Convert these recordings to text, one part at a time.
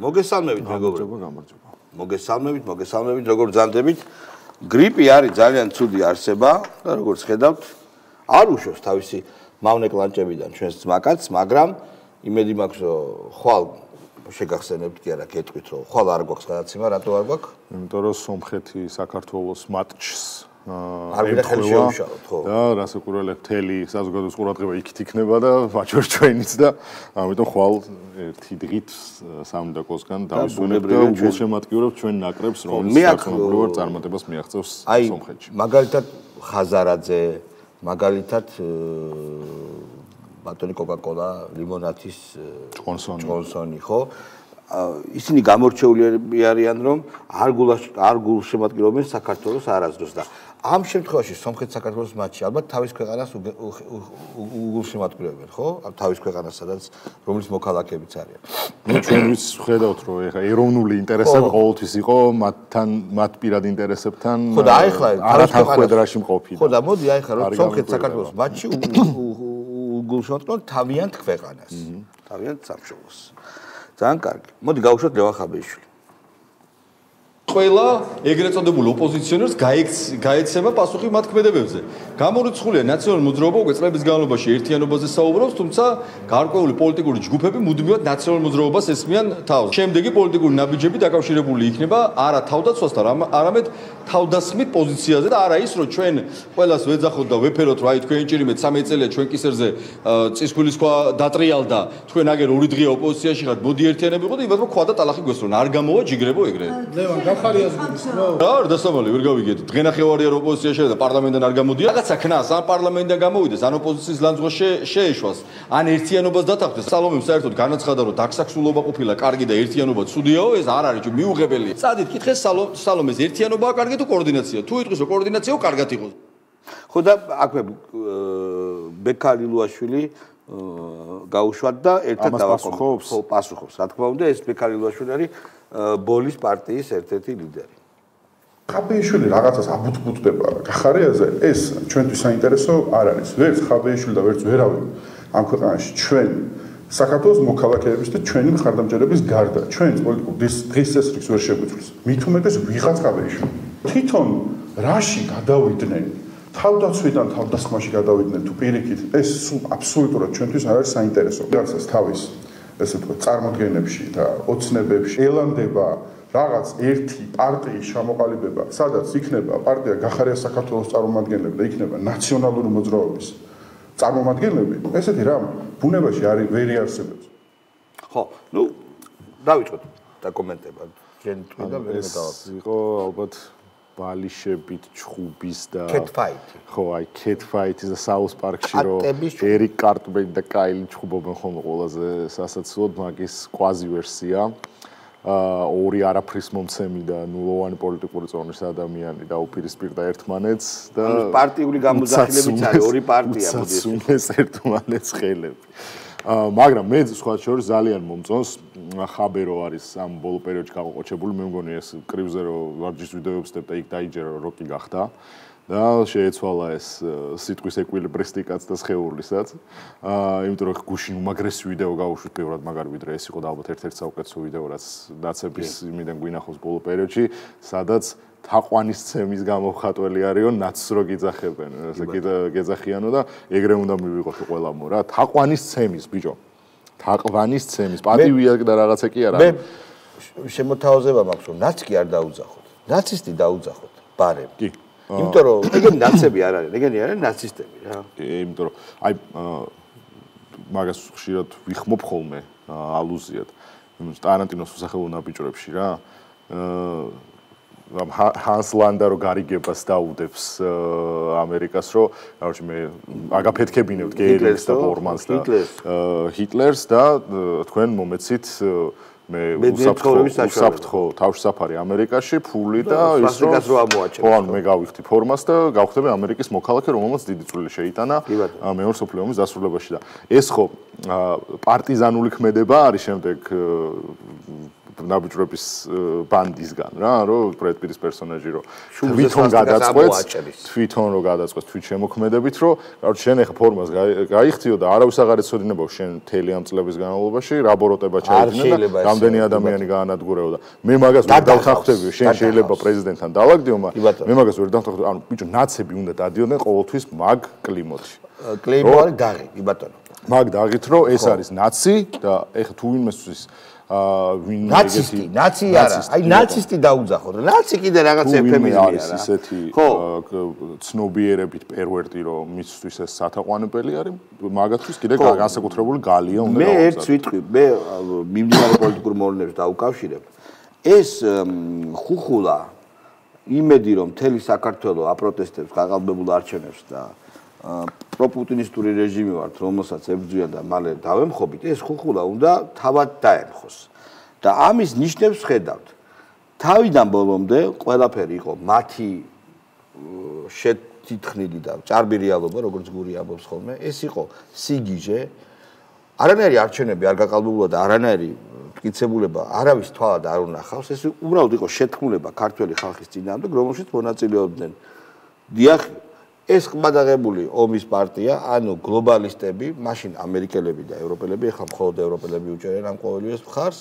მოგესალმებით მოგესალმებით როგორ ბრძანდებით გრიპი არის ძალიან ცუდი არსება და როგორც ხედავთ არ უშვებს თავისი მავნე კლანჭებიდან ჩვენს ძმაკაც მაგრამ იმედი მაქვს რომ ხვალ შეგახსენებთ კი არა გეტყვით რომ ხვალ არ გვაქვს გადაცემა რატო არ გვაქვს იმიტომ რომ სომხეთი საქართველოს მატჩს არ ვიდა ხელი შეუშალოთ ხო და რასაკვირველია მთელი საზოგადოების ყურადღება იქით იქნება და ვაჭრ ჩვენიც და ამიტომ ხვალ ერთი დღით სამდაკოსგან დავისვენებ და ულშემატკივრებ ჩვენ ნაკრებს რომელიც საკონტროლო წარმატებას მიაღწევს სომხეთში მაგალითად ხაზარაძე მაგალითად ბატონი კოკა-კოლა ლიმონათის ჭკონსონი ხო ისინი გამორჩეული არიან რომ არ გულშემატკივრობენ საქართველოს არასდროს და ამ შემთხვევაში სომხეთ-საქართველოს მატჩი ალბათ თავის ქვეყანას უგულშემატკივრებენ ხო თავის ქვეყანას სადაც რომლის მოქალაქეებიც არიან ჩვენ ვის ხედავთ რომ ეხა ეროვნული ინტერესები ყოველთვის იყო მათ პირად ინტერესებთან ხო და აიხლა არათანხმედრაში მყოფი ხო და მოდი აიხლა რომ სომხეთ-საქართველოს მატჩი უგულშემატკივრებენ თავიანთ ქვეყანას თავიანთ სამშობლოს ძალიან კარგი. მოდი გავუშვათ ლევან ხაბეიშვილი. ყველა ეგრეთ წოდებულ ოპოზიციონერს გაეცემა პასუხი მათ ქმედებებზე. გამორიცხულია ნაციონალური მოძრაობა უკვე წლების განმავლობაში ერთიანობაზე საუბრობს, თუმცა გარკვეული პოლიტიკური ჯგუფები მუდმივად ნაციონალურ მოძრაობას ესმიან თავს. შემდეგი პოლიტიკური ნაბიჯები დაკავშირებული იქნება არა თავდაცვასთან, არამედ თავდასხმით პოზიციაზე და არა ის, რომ ჩვენ ყველას ვეძახოთ და ვეფეროთ, რომ აი თქვენ ჭირიმეთ 13 წელია ჩვენ კისერზე წისქვილის ქვა დატრიალდა, თქვენ აგერ 2 დღეა ოპოზიციაში ხართ, მოდი ერთიანები ვიყოთ და იმათ ქვა და ტალახი გვესრონ. არ გამოვა ჯიგრებო ეგრე. ლევან გახარიას გულს რა არ დასამალი ვერ გავიგეთ. დღენახევარია რომ ოპოზიციაში და პარლამენტიდან არ გამოდია. რაღაცა ქნას ან პარლამენტიდან გამოვიდეს, ან ოპოზიციის ლანძღვა შეეშვას, ან ერთიანობას დათანხმდეს. სალომემ საერთოდ განაცხადა რომ დაქსაქსულობა ყოფილა კარგი და ერთიანობა ცუდიაო, ეს არ არის მიუღებელია. წადით კითხეს სალომეს ერთიანობაა კარგი თუ კოორდინაცია? თუ იტყვის რომ კოორდინაციაო კარგად იყოს. ხო და აქვე ბექალი ლუაშვილი გაუშვათ და ერთად დავაკომოთ. ხო, პასუხობს. რა თქმა უნდა, ეს ბექალი ლუაშვილი არის ბოლის პარტიის ერთ-ერთი ლიდერი. ხაბეიშვილი რაღაცას აბუთბუთდება გახარიაზე, ეს ჩვენთვის საინტერესო არ არის. ვერც ხაბეიშვილი და ვერც ვერავინ ამ ქვეყანაში ჩვენ საქართველოს მოქალაქეების და ჩვენი მხარდამჭერების გარდა ჩვენს პოლიტიკურ დღის წესრიგს ვერ შეგვიწევს. მით უმეტეს ვიღაც ხაბეიშვილი. თვითონ რაში გადავიდნენ თავდაცვიდან თავდასხმაში გადავიდნენ თუ პირიქით ეს აბსოლუტურად ჩვენთვის არ არის საინტერესო. რაღაცას თავის ესე ვთქვათ წარმოდგენებში და ოცნებებში ელანდება რაღაც ერთი პარტიის ჩამოყალიბება, სადაც იქნება პარტია გახარია საქართველოს წარმომადგენლები და იქნება ნაციონალური მოძრაობის წარმომადგენლები, ესეთი რამ ბუნებაში ვერ იარსებებს. ხო, ნუ დავიწყოთ დაკომენტება. ჩვენ თქვენ და მე დავაყენებ. ეს იყო ალბათ ბალიშებით ჩხუბის და კეთფაითი. ხო, აი კეთფაითის და საუს პარკში რომ ერიკ კარტბენი და კაილი ჩხუბობენ ხოლმე ყველაზე სასაცილოდ მაგის კვაზი ვერსია. ორი არაფრის მომცემი და ნულოვანი პოლიტიკური ზონის ადამიანი და უპირისპირდა ერთმანეთს და პარტიული გამოძახილებიც არის ორი პარტია მოდი ეს ერთმანეთს ხელები. მაგრამ მე სხვა შორის ძალიან მომწონს ხაბერო არის ამ ბოლო პერიოდში გაყოჩებული მე მგონი ეს კრივზე რომ ვარჯიშ ვიდეოებს ვსდებ და იქ დაიჯერა რომ როკი გახდა და შეეცვალა ეს სიტყვის ეკვილიბრისტიკაც და სხეულისაც იმიტომ რომ გუშინ უმაგრესი ვიდეო გავუშვით ბევრად მაგარი ვიდრე ეს იყო და ალბათ ერთ-ერთი საუკეთესო ვიდეო რაც ნაცების იმიდან გვინახავს ბოლო პერიოდში სადაც თაყვანის ცემის გამოვხატველი არისო ნაცს რო გიძახებენ ესე გეძახიანო და ეგრე უნდა მივიღოთ ყველამო რა თაყვანის ცემის ბიჭო თაყვანის ცემის პატივია და რაღაცა კი არა მე შემოთავაზება მაქვს რომ ნაც კი არ დაუძახოთ ნაცისტი დაუძახოთ ბარემ კი იმიტომ რომ ეგენი ნაცები არ არის ეგენი არის ნაცისტები რა კი იმიტომ რომ აი მაგას ხშირად ვიხმობ ხოლმე ალუზიად ტარანტინოს უსახელო ნაბიჯრებში რა ჰანს ლანდა რო გარიგებას დაუდებს ამერიკას რო რა მე აგაფეთქებინებთ გერინგს და ბორმანს და ჰიტლერს და თქვენ მომეცით მე უსაფრთხო თავშესაფარი ამერიკაში ფული და ის რო ანუ მე გავიხდი ფორმას და გავხდები ამერიკის მოქალაქე რომელმაც დიდი წვლილი შეიტანა მეორე მსოფლიო ომის დასრულებაში და ეს ხო პარტიზანული ქმედება არის შემდეგ ნაბიჯრების ბანდისგან რა, რომ ბრედ პიტის პერსონაჟი რომ თვითონ გადაწყვეტს თვით შემოქმედებით, რომ კაროჩე შენ ახლა ფორმას გაიხციო და არავის აღარ ეცოდინებო შენ მთელი ამ წლების განმავლობაში რა ბოროტება ჩაიდინა და რამდენი ადამიანი გაანადგურეო და მე მაგას ვერ დავთანხმდებიო, შენ შეიძლება პრეზიდენტთან დავაგდიო, მე მაგას ვერ დავთანხმდებიო, ანუ ბიჭო ნაცები უნდა დადიოდნენ ყოველთვის მაგ კლიმატში. კლეიმო არის დაღი, კი ბატონო. მაგ დაღით რომ ეს არის ნაცი და ეხლა თუ ვინმესთვის ვინ ნაცი არა, აი ნაცისტი დაუძახოთ. ნაცი კიდე რაღაც ეფემიზმია რა. ისეთი ცნობიერებით პერვერტი რომ მისთვის ეს სათაყვანებელი არის, მაგათთვის კიდე განსაკუთრებული გალია უნდა მე ერთს ვიტყვი, მე მიმდინარე პოლიტიკურ მოვლენებს დავუკავშირებ. ეს ხუხულა იმედი რომ მთელი საქართველო აპროტესტებს გაყალბებულ არჩევნებს და პროპუტინისტური რეჟიმი ვართ, რომელსაც ებრძვიან და მალე დავემხობით, ეს ხუხულა უნდა თავად დაემხოს. და ამის ნიშნებს ხედავთ. თავიდან ბოლომდე ყველაფერი იყო მათი შეთითქმული და ჭარბი რეალობა, როგორც გური ამბობს ხოლმე, ეს იყო სიგიჟე. არანაირი არჩევნები არ გაყალბებულა და არანაირი მტკიცებულება არავის თვალად არ უნახავს. ეს უბრალოდ იყო შეთქმულება ქართველი ხალხის წინააღმდეგ, რომელშიც მონაწილეობდნენ დიახ ეს ყმადაღებული ომის პარტია, ანუ გლობალისტები, მაშინ ამერიკელები და ევროპელები, ახლა მხოლოდ ევროპელები უჭერენ ამ ყოველივეს მხარს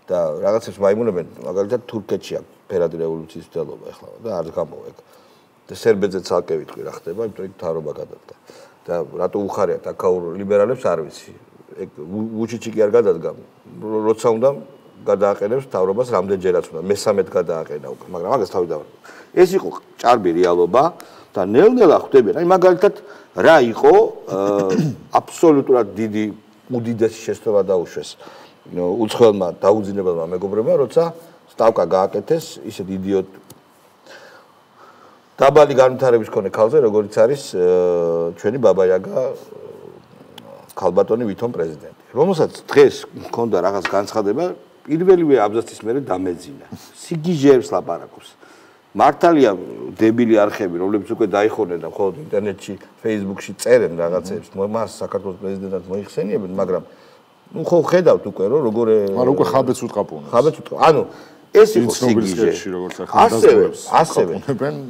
და რაღაცებს მაიმუნებენ, მაგალითად თურქეთში აქვს ფერადი რევოლუციის მცდელობა ახლა და არ გამოვა ეგ. და სერბეთზე ცალკე ვიტყვი რა ხდება, იმიტომ რომ თარობა გადადგა. და რატო უხარიათ აქაურ ლიბერალებს არ ვიცი. ეგ ვუჩიჩი კი არ გადადგა. როცა უნდა გადააყენებს მთავრობას რამდენჯერაც უნდა, მესამედ გადააყენა უკვე, მაგრამ მაგას თავი დავარქვა. ეს იყო ჭარბი რეალობა. და ნელ-ნელა ხვდებიან. აი მაგალითად რა იყო აბსოლუტურად დიდი უდიდესი შესწორება დაუშვეს უცხოელმა დაუძინებელმა მეგობრებმა, როცა სტავკა გააკეთეს ისეთ იდიოტ დაბალი განვითარების მქონე ქალზე, როგორც არის ჩვენი ბაბაიაგა ქალბატონი ვითომ პრეზიდენტი, რომელსაც დღეს მქონდა რაღაც განცხადება, პირველივე აბზაცის მერე დამეძინა. სიგიჟეებს ლაპარაკობს. მართალია დებილი არხები, რომლებიც უკვე დაიხურნენ და მხოლოდ ინტერნეტში, Facebook-ში წერენ რაღაცებს, მას საქართველოს პრეზიდენტად მოიხსენიებენ, მაგრამ ნუ ხო ხედავთ უკვე რომ როგორ უკვე ხაბეც უტყაპუნებს. ხაბეც უტყაპუნებს. ანუ ეს იყო სიგიჟე. როგორც ახლა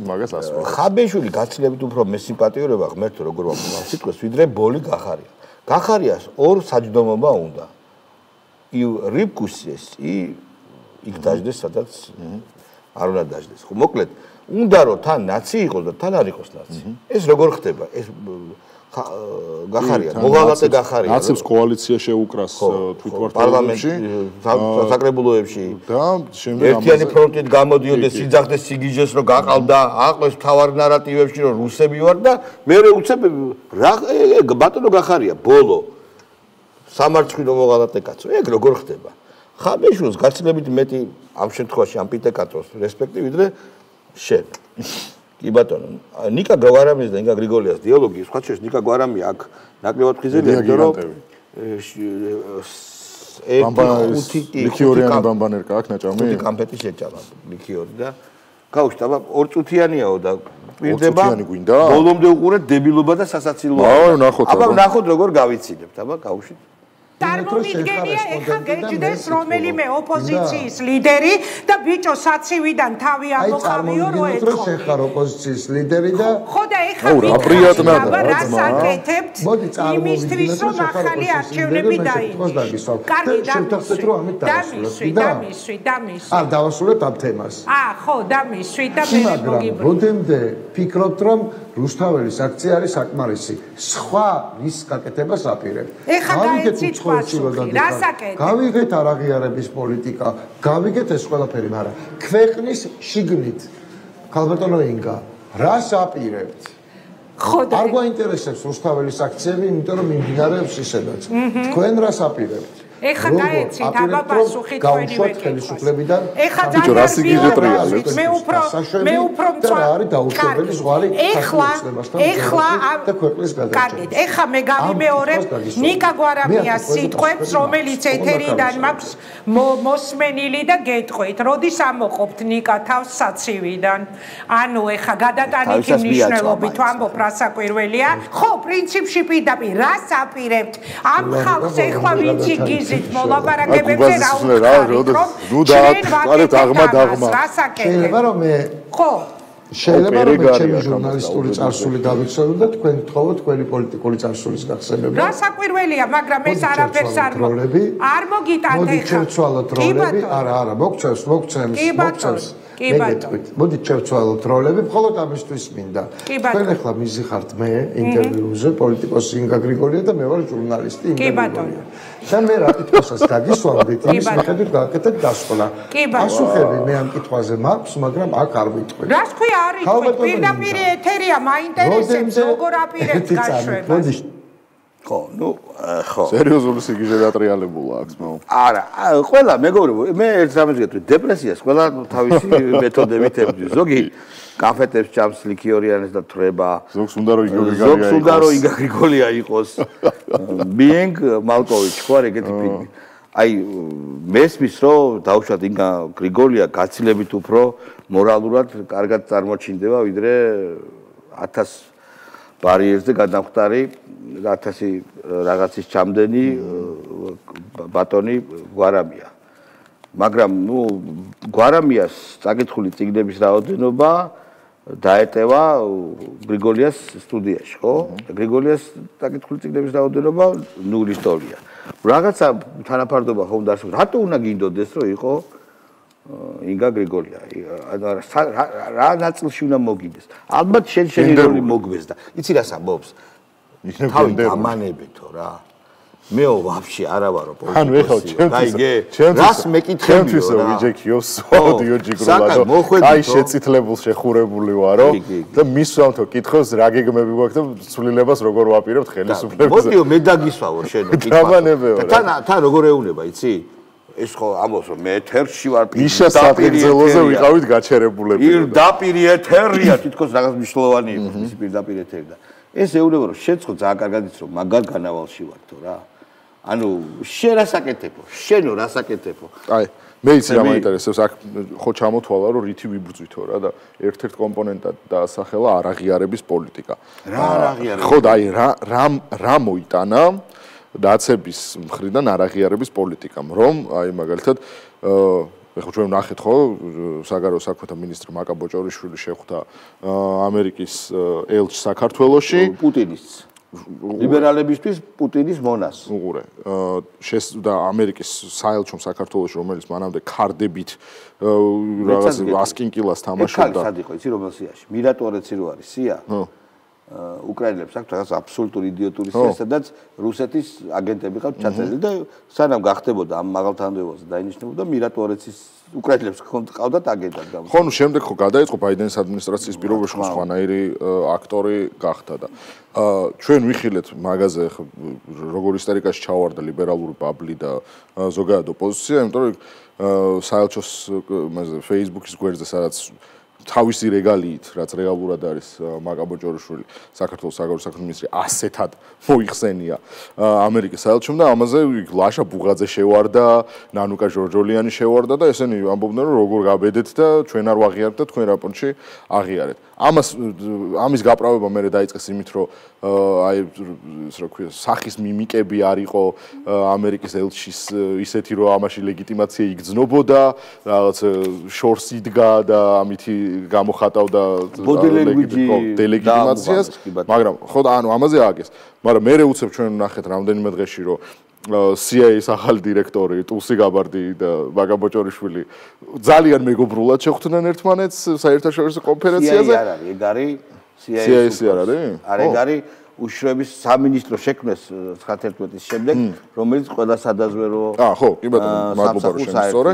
მაგას ასწავლებს. ხაბეშვილი გაცილებით უფრო მესიმპათიურება ღმერთო როგორ ვამბობ სიტყვას, ვიდრე ბოლი გახარია. გახარიას ორ საჯდომობა უნდა. რიბკუსიეს იქ დაждდეს, სადაც არ უნდა დაждდეს. ხო, მოკლედ, უნდა რომ თან ნაცი იყოს და თან არ იყოს ნაცი. ეს როგორ ხდება? ეს გახარია, მოღალატე გახარია. ნაცებს კოალიცია შეუკრას თვითმართველობაში, საკრებულოებში და შემდეგ ერთიანი ფრონტით გამოდიოდეს სიძახდეს სიგიჟეს რომ გაყავდა, აყვეს მთავარ ნარატივებში რომ რუსები ვარ და მე უცებ რა ბატონო გახარია, ბოლო სამარცხვინო მოღალატე კაცო. ეგ როგორ ხდება? ხაბეშვილს გაცილებით მეტი ამ შემთხვევაში ამ პიტეკატროს რესპექტი ვიდრე შენ. კი ბატონო, ნიკა გვარამის და ნიკა გრიგოლიას დიალოგი, სხვა შეს ნიკა გვარამი აქ ნაკლებად ხიზელია, იმიტომ რომ ლიქიორიანი ბამბანერკა აქ ნაჭამი? ხუთი კამფეტი შეჭამა ლიქიორი და გავუშვით, აბა ორწუთიანიაო და პირდება. ბოლომდე უყურეთ დებილობა და სასაცილოა. აბა ნახოთ როგორ გავიცინებთ, აბა გავუშვით. წარმოვიდგენია ეხა გეჭდეს რომელიმე ოპოზიციის ლიდერი და ბიჭო საცივიდან თავი ამოხავიო რო ეთქო. რომ შეხარ ოპოზიციის ლიდერი და ხო და ეხა აბა რას აკეთებთ იმისთვის რომ ახალი არჩევნები დაიწყოს. კარგი დამისვით. არ დავასრულეთ ამ თემას. ხო დამისვით და მე მოგიბრუნე. როდემდე ფიქრობთ რომ რუსთაველის აქცია არის საკმარისი. სხვა რის გაკეთებას აპირებთ. ეხა გაიცით პასუხი, რას აკეთებთ? გავიგეთ არაღიარების პოლიტიკა, გავიგეთ ეს ყველაფერი, მაგრამ ქვეყნის შიგნით ქალბატონო ინგა, რას აპირებთ? ხოდა არ გვაინტერესებს რუსთაველის აქციები, იმიტომ რომ მიმდინარეობს ისედაც. თქვენ რას აპირებთ? ეხა გაიცით აბა პასუხი თქვენი ხელისუფლებიდან ეხა ძალიან მე უფრო არის დაუშვებელი ზღვარი ეხლა და ქვეყნის გადაჭრა. კარგით, ეხა მე გამიმეორებ ნიკა გვარამიას სიტყვებს, რომელიც ეთერიდან მაქვს მოსმენილი და გეტყვით, როდის ამოყოფთ ნიკა თავს საცივიდან. ანუ ეხა გადატანითი მნიშვნელობით ვამბობ რა საკვირველია. ხო, პრინციპში პირდაპირ რას აპირებთ? ამ ხალხს ეხლა ვინც იგის მიზით მოლაპარაკებებზე რა უთხარით, რომ შეიძლება რომ მე ხო შეიძლება რომ ჩემი ჟურნალისტური წარსული გავიხსენოთ და თქვენ გთხოვოთ თქვენი პოლიტიკური წარსულის გახსენება. რა საკვირველია, მაგრამ ეს არაფერს არ მოგიტანთ ეხლა. შევცვალოთ როლები. არა, მოგცემს. კი ბატონო. მოდით შევცვალოთ როლები, მხოლოდ ამისთვის მინდა. თქვენ ეხლა მიზიხართ მე ინტერვიუზე პოლიტიკოსი ინგა გრიგორია და მე ვარ ჟურნალისტი ინგა გრიგორია. და მე რა კითხვასაც დაგისვამდით, იმის მიხედვით გავაკეთეთ დასკვნა. პასუხები მე ამ კითხვაზე მაქვს, მაგრამ აქ არ ვიტყვი. რას ქვია არ იტყვი? პირდაპირ ეთერია, მაინტერესებს როგორ აპირებთ გაშვებას. ხო, ხო. სერიოზული სიგიჟე დატრიალებულა აქვს მო. არა, ყველა მეგობრებო, მე ერთ რამეს გეტყვი, დეპრესიას ყველა თავისი მეთოდებით ებრძვის. ზოგი კაფეტებს ჭამს ლიქიორიანეს და თრება. ზოგს უნდა რომ იგა გრიგოლია იყოს. ბიენგ მალკოვიჩ, ხო არ ეგეთი ფილმი. აი, მესმის რომ დავუშვათ ინგა გრიგოლია გაცილებით უფრო მორალურად კარგად წარმოჩინდება, ვიდრე 1000 ბარიერზე გადამხტარი 1000 რაღაცის ჩამდენი ბატონი გვარამია. მაგრამ გვარამიას წაკითხული წიგნების რაოდენობა დაეტევა გრიგოლიას სტუდიაში, ხო? გრიგოლიას წაკითხული წიგნების რაოდენობა 0-ის ტოლია. რაღაცა თანაფარდობა ხომ და რატო უნდა გინდოდეს რომ იყო ინგა გრიგოლია? რა ნაწილში უნდა მოგინდეს? ალბათ შენი როლი მოგგვეს და იცი რას ამბობს? თავი დამანებეთო რა. მეო ვაფშე არა ვარო პოლიტიკოსი. რას მეკითხებიო რა. ვიჯექიო აუდიო ჯიგრულად. აი შეწითლებულ შეხურებული ვარო და მისვამთო კითხოს რა გეგმები გვაქვს და ცვლილებას როგორ ვაპირებთ ხელისუფლებას. მოდიო მე დაგისვავო შენო კითხვა. თან როგორ ეუნება იცი? ეს ხო ამბობს რომ მე ეთერში ვარ იშა სატკერძელოზე ვიყავით გაჩერებულები. პირდაპირ ეთერია თითქოს რაღაც მნიშვნელოვანი იყო მისი პირდაპირ ეთერი და ეს ეუბნება რომ შენ ხო ძალიან კარგად იცი რომ მაგარ განავალში ვართო რა. ანუ შენ რა საკეთებო? შენო რა საკეთებო? აი მე იცი რა მაინტერესებს აქ ხო ჩამოთვალა რომ რითი ვიბრძვითო რა და ერთ-ერთ კომპონენტად დაასახელა არაღიარების პოლიტიკა. რა არაღიარება? ხო და აი რა მოიტანა დაცების მხრიდან არაღიარების პოლიტიკამ, რომ აი მაგალითად ეხლა ჩვენ ნახეთ ხო საგარეო საქმეთა მინისტრი მაკა ბოჭორიშვილი შეხვდა ამერიკის ელჩს საქართველოში პუტინის ლიბერალებისთვის პუტინის მონას უყურე და ამერიკის საელჩომ საქართველოში რომელიც მანამდე ქარდებით რაღაც 100 კინკილას თამაშობდა ეს სად იყო იცი რომელ სიაში მირატორეცი რო არის სია უკრაინელებს აქვს რაღაც აბსოლუტური იდიოტური სია სადაც რუსეთის აგენტები ყავთ ჩაწერილი და სანამ გახდებოდა ამ მაღალ თანამდებობაზე დაინიშნებოდა მირატორეცის უკრაინელებს ყავდათ აგენტად გამო ხო ნუ შემდეგ ხო გადაიწყო ბაიდენის ადმინისტრაციის პირობებში ხო სხვანაირი აქტორი გახდა და ჩვენ ვიხილეთ მაგაზე როგორ ისტორიკაში ჩავარდა ლიბერალური ბაბლი და ზოგადად ოპოზიცია იმიტომ რომ საელჩოს Facebook-ის გვერდზე სადაც თავისი რეგალიით, რაც რეალურად არის მაკა ბოჭორიშვილი, საქართველოს საგარეო საქმეთა მინისტრი, ასეთად მოიხსენია ამერიკის საელჩომ და ამაზე ლაშა ბუღაძე შევარდა, ნანუკა ჟორჯოლიანი შევარდა და ესენი ამბობდნენ რომ როგორ გაბედეთ და ჩვენ არ ვაღიარებთ და თქვენ რა პონჩი აღიარეთ. ამის გაправება მე დაიწყეს იმით რომ აი ის რა ქვია სახის მიმიკები არ იყო ამერიკის ელჩის ისეთი რომ ამაში ლეგიტიმაცია იგრძნობოდა რაღაც შორს იდგა და ამითი გამოხატავდა დელეგიტიმაციას მაგრამ ხო და ანუ ამაზე ააგეს მაგრამ მე უცებ ჩვენ ნახეთ რამდენიმე დღეში რომ CIA-ის ახალი დირექტორი ტულსი გაბარდი და მაგა ბოჭორიშვილი ძალიან მეგობრულად შეხვდნენ ერთმანეთს საერთაშორისო კონფერენციაზე CIA არ არის ეგ არის CIA-ის არ არის არა ეგ არის უშრების სამინისტრო შექმნეს 91-ის შემდეგ რომელიც ყველა სადაზვერო ხო კი ბატონო მადლობა რომ შემისწორე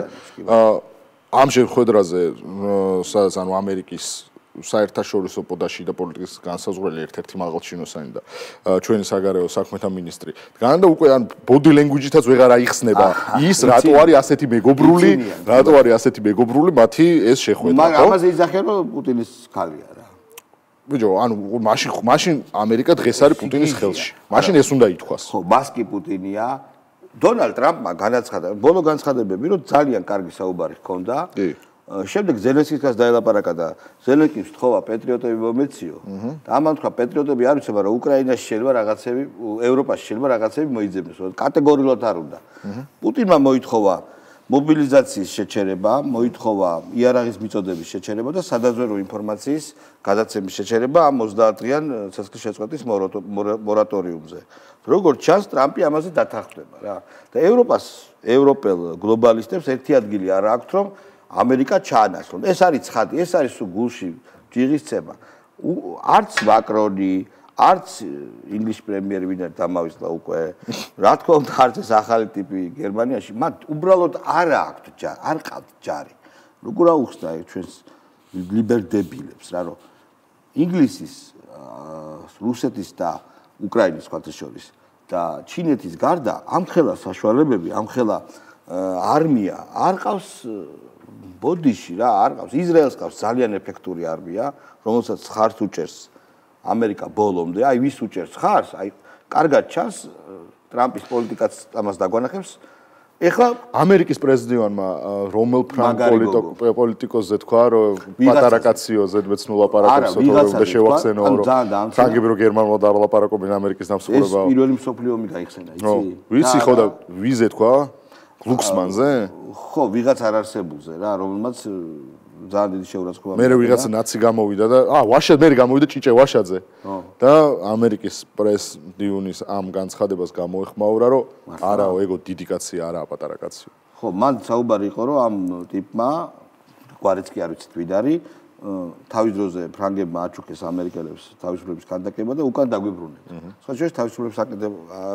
ამ შეხვედრაზე სადაც ანუ ამერიკის საერთაშორისო პოდაში და პოლიტიკის განსაზღვრელი ერთ-ერთი მაღალჩინოსანი და ჩვენი საგარეო საქმეთა მინისტრი დგან და უკვე ან ბოდი ლენგვიჯითაც ვეღარ აიხსნება ის რატო არის ასეთი მეგობრული მათი ეს შეხვედრა ხო მაგრამ ამაზე იძახიან რომ პუტინის ქალია რა ბიჭო ანუ მაშინ ამერიკა დღეს არის პუტინის ხელში მაშინ ეს უნდა ითქვას ხო მას კი პუტინია დონალდ ტრამპმა განაცხადა ბოლო განცხადებები რომ ძალიან კარგი საუბარი ჰქონდა შემდეგ ზელენსკის დაელაპარაკა და ზელენსკის თხოვა პატრიოტები მომეციო. და ამან თქვა პატრიოტები არ ვიცი, მაგრამ უკრაინაში შეიძლება რაღაცები, ევროპაში შეიძლება რაღაცები მოიძებნოს. კატეგორიულად არ უნდა. პუტინმა მოითხოვა მობილიზაციის შეჩერება, მოითხოვა იარაღის მიწოდების შეჩერება და სადაზვერვო ინფორმაციის გადაცემის შეჩერება ამ 30 დღიან ცეცხლის შეწყვეტის მორატორიუმზე. როგორც ჩანს, ტრამპი ამაზე დათანხმდება რა. და ევროპელ გლობალისტებს ერთი ადგილი არ აქვთ, რომ ამერიკა ჩაანაცვლონ. ეს არის ცხადი, ეს არის გულში ჯიღის ცემა. არც მაკრონი, არც ინგლისის პრემიერი ვინმე დამავისლა უკვე. რა თქმა უნდა, არც ეს ახალი ტიპი გერმანიაში, მათ უბრალოდ არ აქვთ ჯარი, არ ყავთ ჯარი. როგორ აუხსნა ჩვენს ლიბერდებილებს რა, რომ ინგლისის, რუსეთის და უკრაინის ხალხის შორის და ჩინეთის გარდა ამხელა საშუალებები, ამხელა არმია არ ყავს ბოდიში რა, არ ყავს. ისრაელს ყავს ძალიან ეფექტური არმია, რომელსაც ხარს უჭერს ამერიკა ბოლომდე, აი ვის უჭერს ხარს, აი კარგად ჩანს ტრამპის პოლიტიკაც ამას დაგვანახებს. ეხლა ამერიკის პრეზიდენტმა რომელ ფრანგ პოლიტიკოსზე თქვა, რომ პატარა კაციო ზედმეცნულ ლაპარაკობს, და შევახსენო, რომ ფრანგები რო გერმანულად არ ლაპარაკობენ ამერიკის დამსახურება. ეს პირველი მსოფლიო ომი გაიხსენა, იცი? ვიცი ხო და ვიზე თქვა? გლუქსმანზე? ხო, ვიღაც არ არსებულზე რა, რომელმაც ძალიან დიდი შეურაცხყოფა. მე ვიღაცა ნაცი გამოვიდა და მე გამოვიდა ჭიჭე ვაშაძე. და ამერიკის პრეს დიუნის ამ განცხადებას გამოეხმაურა, რომ არაო, ეგო დიდი კაცი არაა, პატარა კაცი. ხო, მან საუბარი იყო, რომ ამ ტიპმა გვარიც კი არ ვიცით ვინ არის, თავის დროზე ფრანგებმა აჩუქეს ამერიკელებს თავისუფლების ქანდაკება და უკან დაგვიბრუნეთ. სხვა შორის თავისუფლების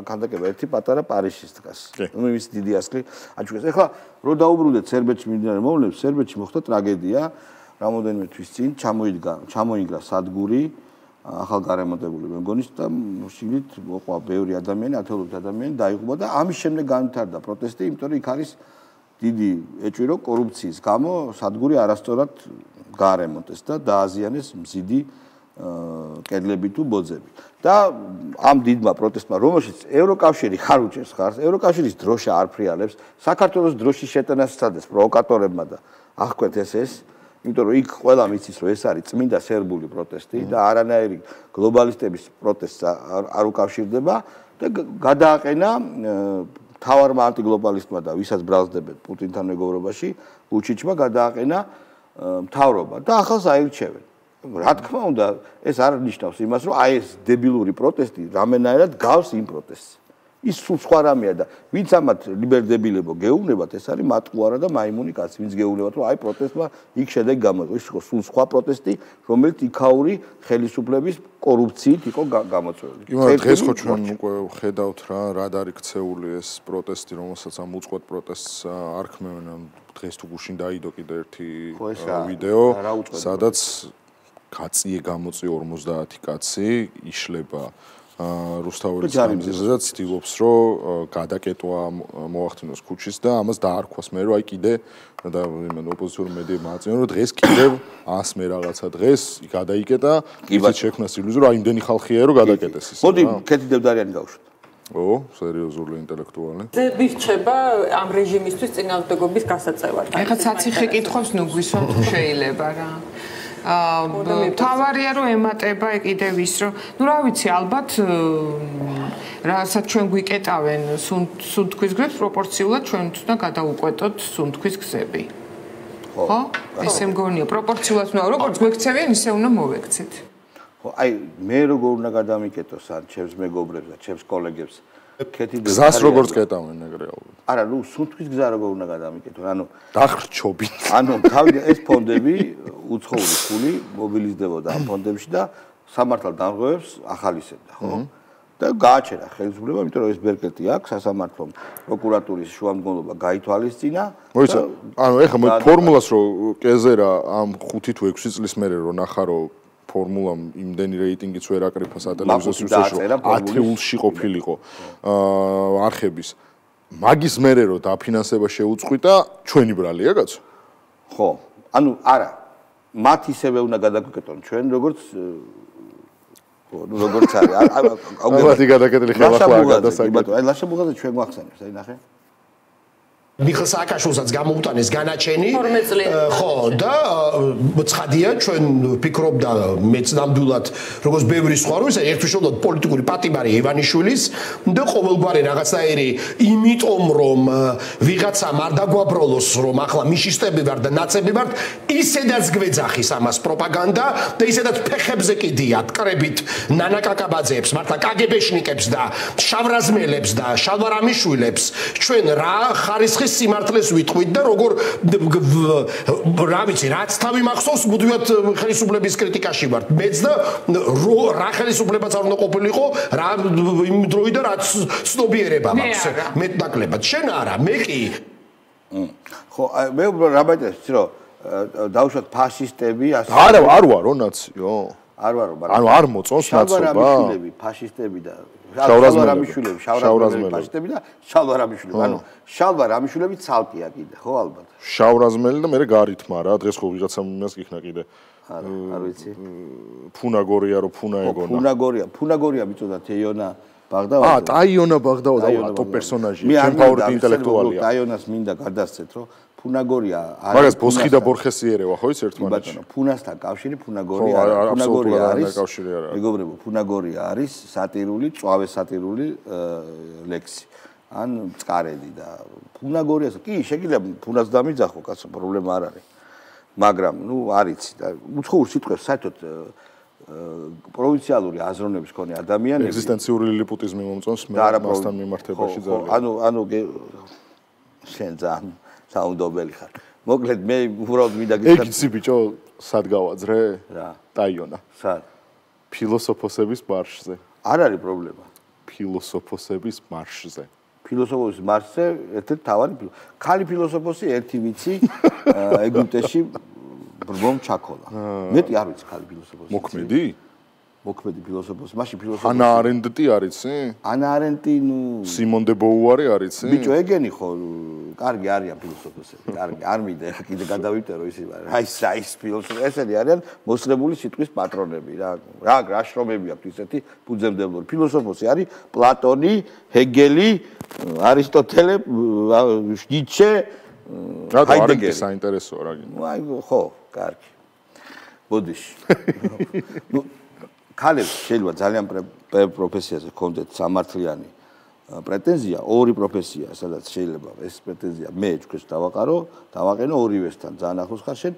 ქანდაკება ერთი პატარა პარიზში დგას. ნუ ის დიდი ასლი აჩუქეს. ეხლა რო დაუბრუნდეთ სერბეთში მიმდინარე მოვლენებს, სერბეთში მოხდა ტრაგედია. რამოდენიმე თვის წინ ჩამოინგრა სადგური ახალგარემონტებული მე მგონი და შიგნით მოყვა ბევრი ადამიანი, ათეულობით ადამიანი დაიღუპა და ამის შემდეგ განვითარდა პროტესტი, იმიტომ რომ იქ არის დიდი ეჭვირო კორუფციის გამო სადგური არასწორად გაარემონტეს და დააზიანეს მზიდი კედლები თუ ბოძები. და ამ დიდმა პროტესტმა, რომელშიც ევროკავშირი ხარ უჭერს ხარს, ევროკავშირის დროშა არ ფრიალებს, საქართველოს დროშის შეტანას სცადეს პროვოკატორებმა და აღკვეთ ეს, იმიტომ რომ იქ ყველა მიცის, რომ ეს არის წმინდა სერბული პროტესტი და არანაირი გლობალისტების პროტესტს არ უკავშირდება და გადააყენა თავარმა ანტიგლობალისტმა და ვისაც ბრალსდებენ პუტინთან მეგობრობაში, უჩიჩმა გადააყენა მთავრობა და ახალს აირჩევენ. რა თქმა უნდა, ეს არ ნიშნავს იმას, რომ აი ეს დებილური პროტესტი რამენაერად გავს იმ პროტესტს. ის სულ სხვა რამეა და ვინც ამათ ლიბერდებილებო გეუბნებათ, ეს არის მატყუარა და მაიმუნი კაცი, ვინც გეუბნებათ, რომ აი პროტესტმა იქ შედეგი გამოიღო. ის იყო სულ სხვა პროტესტი, რომელიც იქაური ხელისუფლების კორუფციით იყო გამოწვეული. დღეს ხო ჩვენ უკვე ხედავთ რა დარიქცეული ეს პროტესტი, რომელსაც ამ უწყვეტ პროტესტს არქმევენ. დღეს თუ გუშინ დაიდო კიდე ერთი ვიდეო, სადაც კაციე გამოწვი 50 კაცი იშლება რუსთაველის გამზირზე ცდილობს რომ გადაკეტვა მოახდინოს ქუჩის და ამას დაარქვას მე რომ აი კიდე და ოპოზიციური მედიებმა აწევენ რომ დღეს კიდევ 100 მე რაღაცა დღეს გადაიკეტა იმით შექმნას ილუზია რომ აი იმდენი ხალხია რომ გადაკეტეს ის მოდი ქეთი დევდარიანი გავუშვით სერიოზული ინტელექტუალი ძები რჩება ამ რეჟიმისთვის წინააღმდეგობის გასაწევად ეხლა ცაციხე კითხავს ნუ გვისვამ თუ შეიძლება რა თავარია რომ ემატება კიდევ ის რომ ნუ რა ვიცი ალბათ რასაც ჩვენ გვიკეტავენ სუნთქვის გზებს პროპორციულად ჩვენ უნდა გადაუკვეთოთ სუნთქვის გზები ხო ესე მგონია პროპორციულად ნუ როგორც გვექცევიან ისე უნდა მოვექცეთ ხო აი მე როგორ უნდა გადამიკეტოს ან ჩემს მეგობრებს და ჩემს კოლეგებს გზას როგორც კეტავენ ეგრეალურად არა ნუ სუნთქვის გზა როგორ უნდა გადამიკეთონ ანუ დახრჩობით ანუ თავი ეს ფონდები უცხოური ფული მობილიზდებოდა ამ ფონდებში და სამართალ დამღებებს ახალისებდა ხო და გააჩერა ხელისუფლება იმიტომ რომ ეს ბერკეტი აქვს სასამართლომ პროკურატურის შუამდგომლობა გაითვალისწინა მოიცა ანუ ეხლა მე ფორმულას რო კეზერა ამ 5 თუ 6 წლის მერე რო ნახა რომ ფორმულამ იმდენი რეიტინგიც ვერ აკრიფა სატელევიზიო ათეულში ყოფილიყო არხების მაგის მერე რომ დაფინანსება შეუწყვიტა ჩვენი ბრალია კაცო ხო ანუ არა მათ ისევე უნდა გადაგვიკეთონ ჩვენ როგორც არის ალბათ გადაკეთილი ხელახლა გადასაკეთე აი ლაშა ბუღაძე ჩვენ გვახსენებს აი ნახე მიხელ სააკაშვილსაც გამოუტანეს განაჩენი ხო და ცხადია ჩვენ ვფიქრობდა მეც ნამდვილად როგორც ბევრი სხვა რომ ეს ერთუშობად პოლიტიკური პატიმარი ივანიშვილის და ყოველგვარი რაღაცნაირი იმიტომ რომ ვიღაცამ არ დაგვაბროლოს რომ ახლა მიშისტები ვარ და ნაცები ვარ ისედაც გვეძახის ამას პროპაგანდა და ისედაც ფეხებზე კიდიათ კრებით ნანა კაკაბაძეებს მართლა კგბ-შნიკებს და შავრაზმელებს და შალვარამიშვილებს ჩვენ რა ხარისხი სიმართლეს ვიტყვით და როგორ რა ვიცი რაც თავი მახსოვს მუდმივად ხელისუფლების კრიტიკაში ვართ მეც და რა ხელისუფლებაც არ უნდა ყოფილიყო რა იმ დროიდან რაც ცნობიერება მაქვს მეტნაკლებად შენ არა მე კი ხო მე რა ბაიტეს რომ დავუშვათ ფაშისტები არა არ ვარო ნაციო არ ვარო მაგრამ ანუ არ მოწონს ნაცობა ფაშისტები და შალვარამიშვილები ფაშისტები და შალვარამიშვილები ანუ შალვარამიშვილები ცალკეა კიდე ხო ალბათ შავრაზმელი და მე გარითმა რა დღეს ხო ვიღაცამ იმას გიქნა კიდე არ ვიცი ფუნაგორია რო ფუნა ეგონა ფუნაგორია მიწოდა თეიონა ბაღდავა ტაიონა ბაღდავა და ატო პერსონაჟია ჩემ ფავორიტი ინტელექტუალია ტაიონას მინდა გადასცეთ რომ ფუნაგორია მაგას ბოსხი და ბორხესი ერევა ხო ის ერთმანეთში ფუნასთან კავშირი ფუნაგორია არის მეგობრებო ფუნაგორია არის სატირული წვავე სატირული ლექსი ან წყარელი და ფუნაგორიას კი შეიძლება ფუნას დამიძახო კაცო პრობლემა არ არის მაგრამ ნუ არიცი და უცხოურ სიტყვებს საერთოდ პროვინციალური აზროვნების მქონე ადამიანები ეგზისტენციური ლილიპუტიზმი მომწონს მასთან მიმართებაში ძალიან ანუ შენ ძალიან საუნდობელი ხარ მოკლედ მე უბრალოდ მინდა გითხრა ეგ იცი ბიჭო სად გავაძრე რა ტაიონა სად ფილოსოფოსების მარშზე არ არის პრობლემა ფილოსოფოსების მარშზე ფილოსოფოსების მარშზე ერთ-ერთი თავარი ხალი ფილოსოფოსი ერთი ვიცი ეგვიპტეში ბრბომ ჩაქოლა მეტი არ ვიცი ხალი ფილოსოფოსი მოქმედი ფილოსოფოსი მაშინ ფილოსოფოსი ანა არენდტი არიცი ანა არენდტი ნუ სიმონ დე ბოუარი არიცი ბიჭო ეგენი ხო კარგი არიან ფილოსოფოსები კარგი არ მინდა ეხა კიდე გადავიტერო ისი რაის ფილოსოფი ესენი არიან მოსლებული სიტყვის პატრონები რა შრომები აქვს ისეთი ფუძემდებლური ფილოსოფოსი არის პლატონი ჰეგელი არისტოტელე ნიცშე ჰაიდეგერი საინტერესოა რა აი ხო კარგი ბოდიში ნუ ქალებს შეიძლება ძალიან პროფესიაზე ჰქონდეთ სამართლიანი პრეტენზია ორი პროფესია სადაც შეიძლება ეს პრეტენზია მე თქვენს დავაყენო ორივესთან ძალიან ახლოს ხარ შენ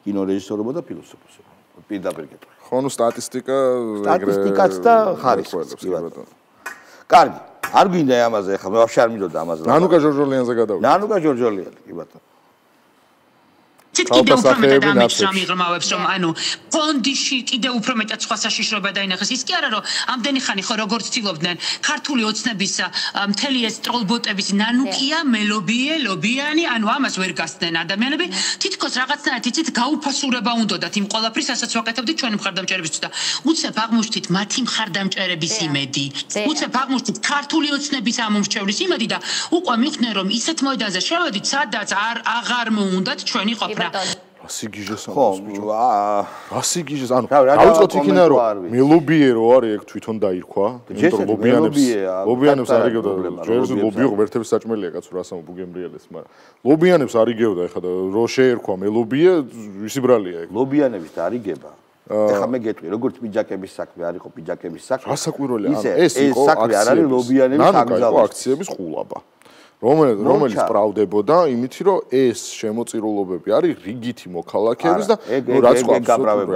კინორეჟისორობა და ფილოსოფოსობა პირდაპირ კითხვა ხო ნუ სტატისტიკაც და ხარისხიც კი ბატონო კარგი არ გვინდა ამაზე ახლა მე ვაფშე არ მინდოდა ამაზე ნანუკა ჯორჯოლიანზე გადავიდე ნანუკა ჯორჯოლიანი კი ბატონო კიდე უფრო მეტად ამის რამ იღრმავებს რომ ანუ ფონდიში კიდე უფრო მეტად სხვა საშიშროება დაინახეს ის კი არა რომ ამდენი ხანი ხო როგორც ცდილობდნენ ქართული ოცნების მთელი ეს ტროლბოტების ნანუკია მელობიე ლობიანი ანუ ამას ვერ გასცდნენ ადამიანები თითქოს რაღაცნაირად იცით გაუფასურება უნდათ იმ ყველაფრის რასაც ვაკეთებდით ჩვენი მხარდამჭერებისთვის და უცებ აღმოჩნდით მათი მხარდამჭერების იმედი უცებ აღმოჩნდით ქართული ოცნების ამომრჩევლის იმედი და უკვე მიხდნენ რომ ისეთ მოედანზე შევედით სადაც აღარ მოუნდათ ჩვენი ყოფნა რასიგიჟეს ანუ დავიწყოთ იქიდან რომ მელობიერო არის ეგ თვითონ დაირქვა იმიტომ რომ ლობიანებს არიგებდა ჯერზე ლობიო ღმერთების საჭმელია კაცო რასამო ბუგემრიელეს მაგრამ ლობიანებს არიგებდა ეხლა და რო შეერქვა მელობიე ვისი ბრალია ეგ ლობიანების და არიგება ეხლა მე გეტყვი როგორც პიჯაკების საქმე არ იყო პიჯაკების საქმე რასაკვირველია ეს იყო საქმე არ არის ლობიანების აკრძალვა აქციების ხულაბა რომელიც პრავდებოდა იმითი რომ ეს შემოწირულობები არის რიგითი მოქალაქეების და ნუ რაც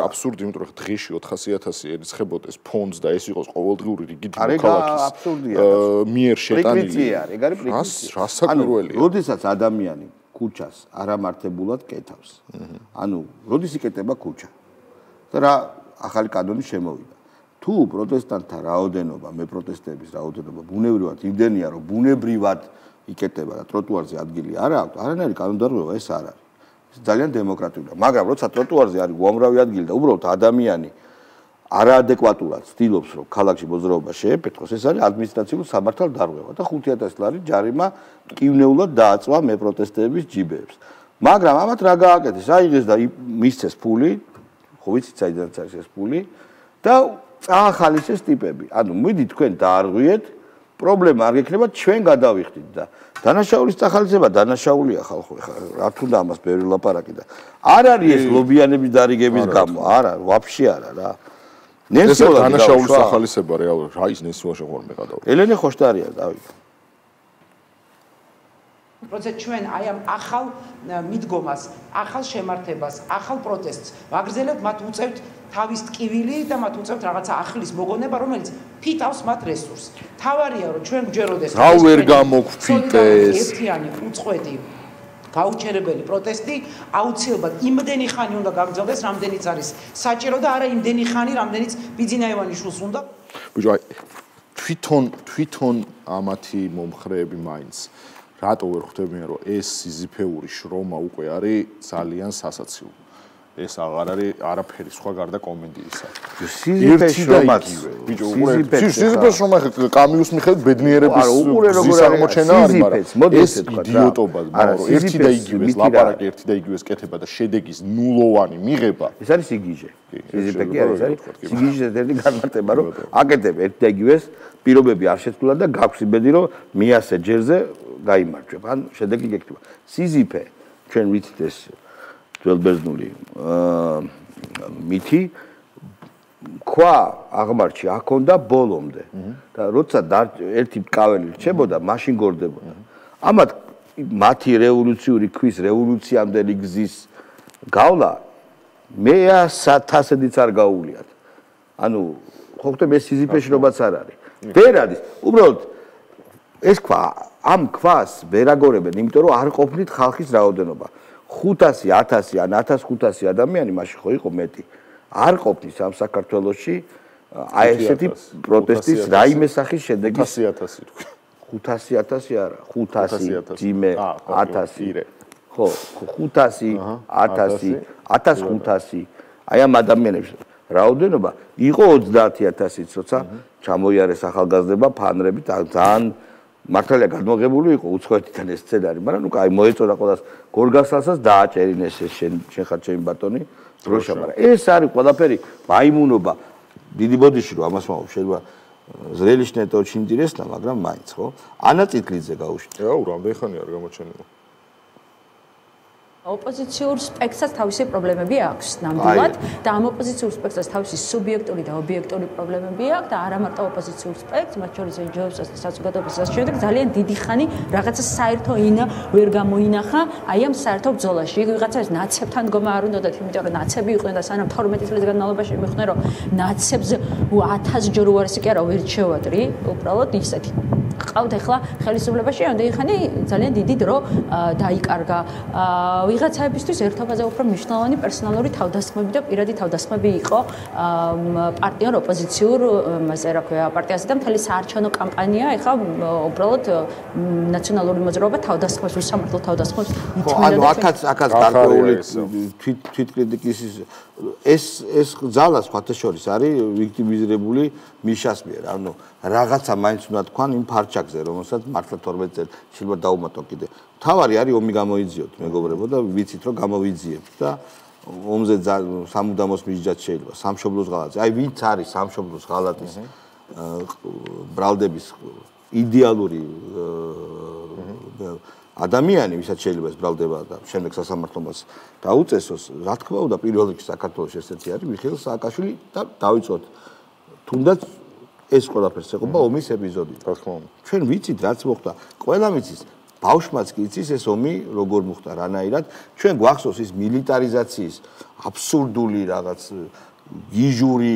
აბსურდი იმიტომ რომ დღეში 400,000 ერიცხებოდეს ფონდს და ეს იყოს ყოველდღიური რიგითი მოქალაქის მიერ შეტანილი ეგ არის პრინციპი რასაკვირველია როდესაც ადამიანი ქუჩას არამართებულად კეთავს ანუ როდის იკეტება ქუჩა და რა ახალი კანონი შემოვიდა თუ პროტესტანტთა რაოდენობა მე პროტესტების რაოდენობა ბუნებრივად იმდენია რომ ბუნებრივად იკეტება და ტროტუარზე ადგილი არ აქვს, არანაირი კანონდარღვევა ეს არ არის. ეს ძალიან დემოკრატიულია, მაგრამ როცა ტროტუარზე არის უამრავი ადგილი და უბრალოდ ადამიანი არაადეკვატურად ცდილობს რომ ქალაქში მოძრაობა შეეფეთქოს, ეს არის ადმინისტრაციული სამართალდარღვევა და 5,000 ლარი ჯარიმა მკივნეულად დააწვა მე პროტესტების ჯიბეებს. მაგრამ ამათ რა გააკეთეს? აიღეს და მისცეს ფული, ხო ვიცით საიდანაც არის ეს ფული და წაახალისეს ტიპები. ანუ მიდი თქვენ დაარღვიეთ პრობლემა არ გექნება, ჩვენ გადავიხდით და დანაშაულის დახალისება დანაშაულია ხალხო, რა თქმა ამას ბევრი ლაპარაკი და არ არის ეს ლობიანების დარიგების გამო, არა, ვაფშე არა რა. ნესიოლა დანაშაულის დახალისება რეალურად რა ის ნესიოლა ხომ მეყადავ. ელენე ხოშტარია დავით. როცა ჩვენ აი ამ ახალ მიდგომას, ახალ შემართებას, ახალ პროტესტს ვაგრძელებთ, მათ უწევთ თავის ტკივილი და მათ უწევთ რაღაცა ახლის მოგონება, რომელიც ფიტავს მათ რესურსს. თავარია რომ ჩვენ გვჯეროდეს რა ვერ გამოგფიტეს ერთიანი უწყვეტი გაუჩერებელი პროტესტი აუცილებლად იმდენი ხანი უნდა გაგრძელდეს, რამდენიც არის საჭირო და არა იმდენი ხანი, რამდენიც ბიძინა ივანიშვილს უნდა. ბიჭო, აი თვითონ ამათი მომხრეები მაინც რატო ვერ ხვდებიან რომ ეს სიზიფეური შრომა უკვე არის ძალიან სასაცილო. ეს აღარ არის არაფერი სხვა გარდა კომედიისა. სიზიფეს შრომაც ბიჭო, სიზიფეს შრომა კამიუს მიხედვით ბედნიერების აღმოჩენა არის, მაგრამ ეს იდიოტობა, მაგრამ ერთი და იგივეს ლაპარაკი, ერთი და იგივეს კეთება და შედეგის ნულოვანი მიღება. ეს არის სიგიჟე. სიზიფე კი არის, სიგიჟე ერთი განმარტება, რომ აკეთებ ერთი და იგივეს პირობები არ შეცვლა და გაქვს იმედი, რომ მიასე ჯერზე გაიმარჯვებ. ან შედეგი გექნება. სიზიფე ჩვენ ვიცით ეს ძველბერძნული მითი ქვა აღმარჩი აქონდა ბოლომდე და როცა ერთი მკაველი რჩებოდა მაშინ გორდებოდა ამათ მათი რევოლუციური ქვის რევოლუციამდელი გზის გავლა მე 1000-ით არ გაუვლიათ ანუ ხო ხტები ეს სიზიფეს შრომაც არ არის ვერ არის უბრალოდ ეს ქვა ამ ქვას ვერ აგორებენ იმიტომ რომ არ ყოფნით ხალხის რაოდენობა 500, 1000 ან 1500 ადამიანი მაშინ ხო იყო მეტი. არ ყოფნის ამ საქართველოში აი ესეთი პროტესტის რაიმე სახის შედეგი 500,000 თქვი. 500,000 არა, 500 ძიმე 1000. ხო, 500, 1000, 1500. აი ამ ადამიანების რაოდენობა იყო 30,000-იც, როცა ჩამოიარეს ახალგაზრდება ფანრები ძალიან მართალია გადმოღებული იყო უცხოეთიდან ეს სცენარი, მაგრამ ნუ კაი მოეწოდა ყველას გორგასალსაც დააჭერინეს ეს შენ ხარ ჩემი ბატონი დროშა, მაგრამ ეს არის ყველაფერი მაიმუნობა დიდი ბოდიში რომ ამას მოვ შეიძლება ზრელიშნე то очень интересно, მაგრამ მაინც ხო? ანა წითლიძე გაუშვით. აუ, რამდენი ხანი არ გამოჩენილა. ოპოზიციურ სპექტრს თავისი პრობლემები აქვს ნამდვილად და ამ ოპოზიციურ სპექტრს თავისი სუბიექტური და ობიექტური პრობლემები აქვს და არა მარტო ოპოზიციურ სპექტრს, მათ შორის NGO-საც და საზოგადოებასაც შემდეგ ძალიან დიდი ხანი რაღაცა საერთო ენა ვერ გამოინახა აი ამ საერთო ბრძოლაში. იგი ვიღაცა ეს ნაცებთან მდგომა არ უნდათ, იმიტომ რომ ნაცები იყვნენ და სანამ 12 წლის განმავლობაში მიხვდნენ რომ ნაცებზე 1000 ჯერ უარესი კი არა ვერ შევატრი, უბრალოდ ისეთი. ყავთ ახლა ხელისუფლებაში ამდენი ხანი ძალიან დიდი დრო დაიკარგა. ვიღაცაებისთვის ერთობაზე უფრო მნიშვნელოვანი პერსონალური თავდასხმები და პირადი თავდასხმები იყო პარტიულ ოპოზიციურ მასე რა ქვია პარტიაზე და მთელი საარჩევნო კამპანია ეხლა უბრალოდ ნაციონალური მოძრაობა თავდასხმებს უსამართლო თავდასხმებს ითმინდა ანუ აქაც გარკვეული თვითკრიტიკის ეს ძალა სხვათა შორის არის ვიქტიმიზირებული მიშას მიერ ანუ რაღაცა მაინც უნდა თქვან იმ ფარჩაკზე რომელსაც მართლა 12 წელი შეიძლება დაუმატო კიდე თავარი არის ომი გამოიძიოთ მეგობრებო და ვიცით რომ გამოვიძიებთ და ომზე სამუდამოს მიჯდაც შეიძლება სამშობლოს ღალატზე აი ვინც არის სამშობლოს ღალატის ბრალდების იდეალური ადამიანი ვისაც შეიძლება ეს ბრალდება და შემდეგ სასამართლომაც დაუწესოს რა თქმა უნდა პირველ რიგში საქართველოს ესეთი არის მიხეილ სააკაშვილი და დავიწყოთ თუნდაც ეს ყველაფერს ეხება ომის ეპიზოდი რა თქმა უნდა ჩვენ ვიცით რაც მოხდა ყველა ვიცის ბავშვმაც კი იცის ეს ომი როგორ მოხდა რანაირად ჩვენ გვახსოვს ის მილიტარიზაციის აბსურდული რაღაც გიჟური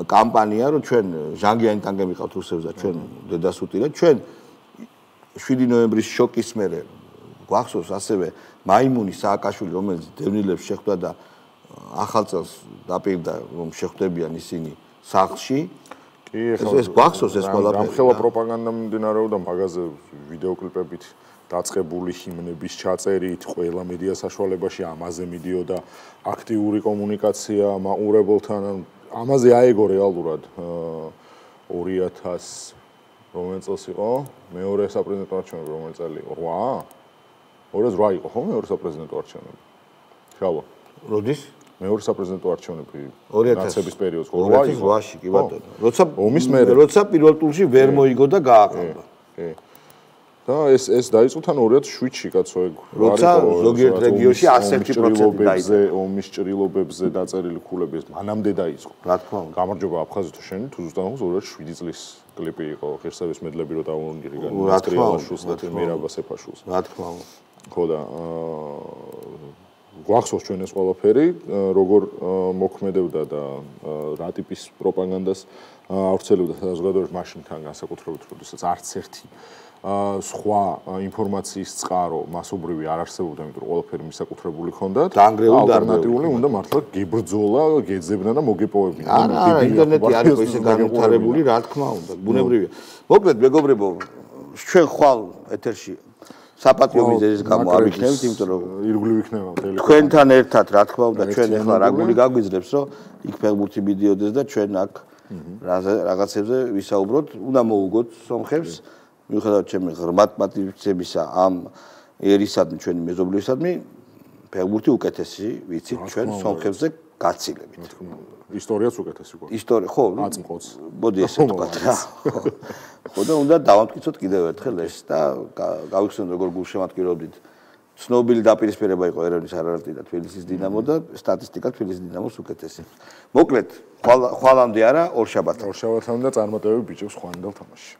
კამპანია რომ ჩვენ ჟანგიანი ტანკები ყავთ რუსებს და ჩვენ დედას უტირეთ ჩვენ 7 ნოემბრის შოკის მერე გვახსოვს ასევე მაიმუნი სააკაშვილი რომელიც დევნილებს შეხვდა და ახალ წელს დაპირდა რომ შეხვდებიან ისინი სახლში ეს გვახსოვს ეს ყველაფერი ამხელა პროპაგანდა მიმდინარეობდა მაგაზე ვიდეო კლიპებით დაწყებული ჰიმნების ჩაწერით ყველა მედია საშუალებაში ამაზე მიდიოდა აქტიური კომუნიკაცია მაყურებელთან ამაზე აეგო რეალურად 2000 რომელი წელს იყო მეორე საპრეზიდენტო არჩევნები რომელი წელი იყო 8 2008 იყო ხო მეორე საპრეზიდენტო არჩევნები შალო როდის მეორე საპრეზიდენტო არჩევნები 2008-ის პერიოდს 2008-ში კი ბატონო. ომის მერე როცა პირველ ტურში ვერ მოიგო და გააყალბა. კი. და ეს დაიწყო თან 2007-ში კაცო ეგ. როცა ზოგიერთ რეგიონში 101% დაიწყო. ომის ჭრილობებზე დაწერილი ქულები მანამდე დაიწყო. რა თქმა უნდა. გამარჯობა აფხაზეთო შენი თუ ზუსტად 2007 წლის კლიპი იყო ღირსების მედლები რო დაუნგირიგან მისტრიალაშვილს და მირაბა სეფაშვილს. რა თქმა უნდა. ხო და გვახსოვს ჩვენ ეს ყველაფერი, როგორ მოქმედებდა და რა ტიპის პროპაგანდას ავრცელებდა საზოგადოებაში მაშინთან განსაკუთრებით, როდესაც არც ერთი სხვა ინფორმაციის წყარო მასობრივი არ არსებობდა, იმიტომ რომ ყველაფერი მისაკუთრებული ჰქონდათ. ალტერნატიული უნდა მართლა გებრძოლა, გეძებნა და მოგეპოვებინა. არა, ინტერნეტი არ იყო ისე განვითარებული, რა თქმა უნდა, ბუნებრივია. მოკლედ, მეგობრებო, ჩვენ ხვალ ეთერში საპატიო მიზეზის გამო არ ვიქნებით, იმიტომ რომ ირგვლივ იქნება მთელი. თქვენთან ერთად, რა თქმა უნდა, ჩვენ ახლა რა გული გაგვიძლებს, რომ იქ ფეხბურთი მიდიოდეს და ჩვენ აქ რაღაცებზე ვისაუბროთ, უნდა მოუგოთ სომხებს. მიუხედავად ჩემი ღრმად პატივისცემისა ამ ერისადმი ჩვენი მეზობლებისადმი ფეხბურთი უკეთესი ვიცით ჩვენ სომხებზე გაცილებით. ისტორიაც უკეთესი გვაქვს. ისტორია ხო, აწმყოც. მოდი ესე ვთქვათ რა. ხო და უნდა დავამტკიცოთ კიდევ ერთხელ ეს და გავიხსენოთ როგორ გულშემატკივრობდით. ცნობილი დაპირისპირება იყო ერევნის არარატი და თბილისის დინამო და სტატისტიკა თბილისის დინამოს უკეთესი. მოკლედ, ხვალამდე არა, ორ შაბათამდე. ორ შაბათამდე წარმატებები ბიჭებს ხვანდელ თამაშში.